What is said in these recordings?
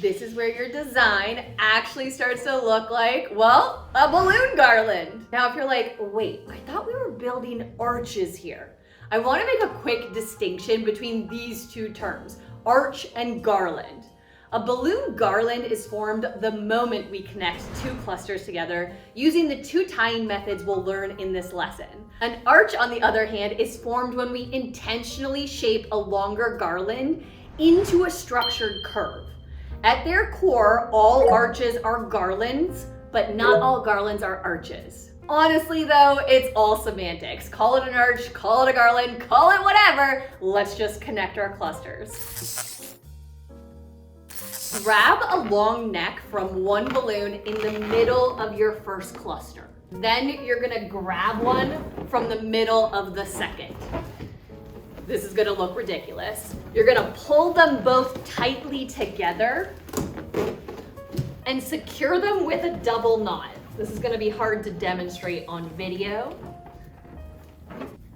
this is where your design actually starts to look like, well, a balloon garland. Now, if you're like, wait, I thought we were building arches here. I want to make a quick distinction between these two terms, arch and garland. A balloon garland is formed the moment we connect two clusters together using the two tying methods we'll learn in this lesson. An arch, on the other hand, is formed when we intentionally shape a longer garland into a structured curve. At their core, all arches are garlands, but not all garlands are arches. Honestly though, it's all semantics. Call it an arch, call it a garland, call it whatever. Let's just connect our clusters. Grab a long neck from one balloon in the middle of your first cluster. Then you're gonna grab one from the middle of the second. This is gonna look ridiculous. You're gonna pull them both tightly together and secure them with a double knot. This is gonna be hard to demonstrate on video.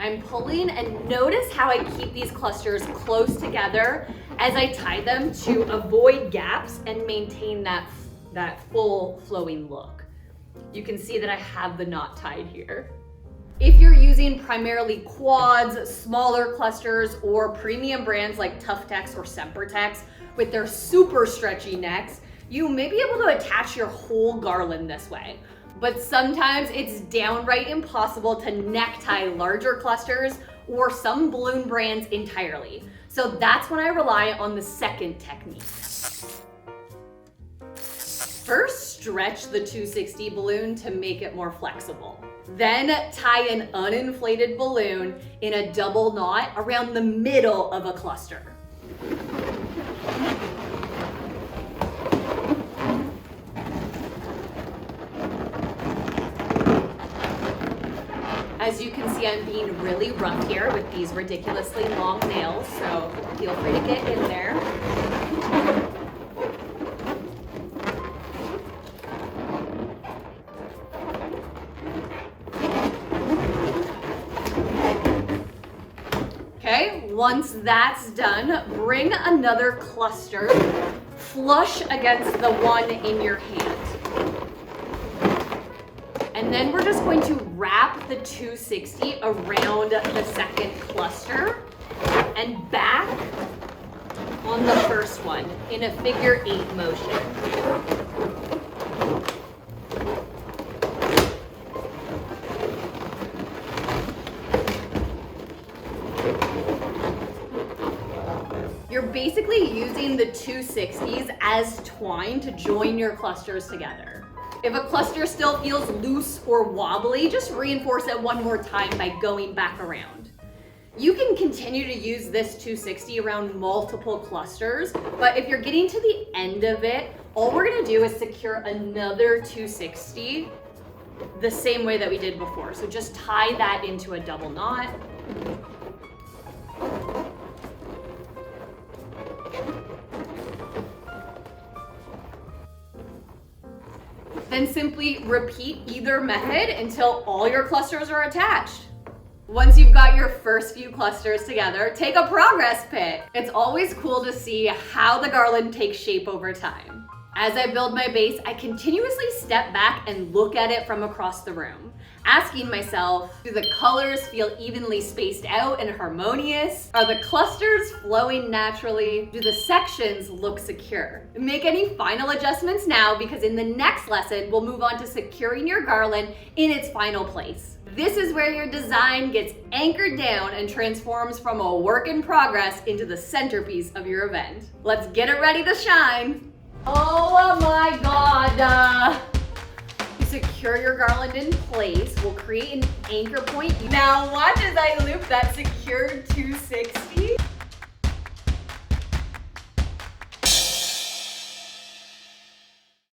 I'm pulling, and notice how I keep these clusters close together as I tie them to avoid gaps and maintain that full flowing look. You can see that I have the knot tied here. If you're using primarily quads, smaller clusters, or premium brands like Tuftex or Sempertex with their super stretchy necks, you may be able to attach your whole garland this way. But sometimes it's downright impossible to necktie larger clusters or some balloon brands entirely. So that's when I rely on the second technique. First, stretch the 260 balloon to make it more flexible. Then tie an uninflated balloon in a double knot around the middle of a cluster. As you can see, I'm being really rough here with these ridiculously long nails, so feel free to get in there. Okay, once that's done, bring another cluster flush against the one in your hand. And then we're just going to wrap the 260 around the second cluster and back on the first one in a figure 8 motion. You're basically using the 260s as twine to join your clusters together. If a cluster still feels loose or wobbly, just reinforce it one more time by going back around. You can continue to use this 260 around multiple clusters, but if you're getting to the end of it, all we're gonna do is secure another 260 the same way that we did before. So just tie that into a double knot. Then simply repeat either method until all your clusters are attached. Once you've got your first few clusters together, take a progress pic. It's always cool to see how the garland takes shape over time. As I build my base, I continuously step back and look at it from across the room, asking myself, do the colors feel evenly spaced out and harmonious? Are the clusters flowing naturally? Do the sections look secure? Make any final adjustments now, because in the next lesson, we'll move on to securing your garland in its final place. This is where your design gets anchored down and transforms from a work in progress into the centerpiece of your event. Let's get it ready to shine. Oh my God. To secure your garland in place, we'll create an anchor point. Now watch as I loop that secured 260.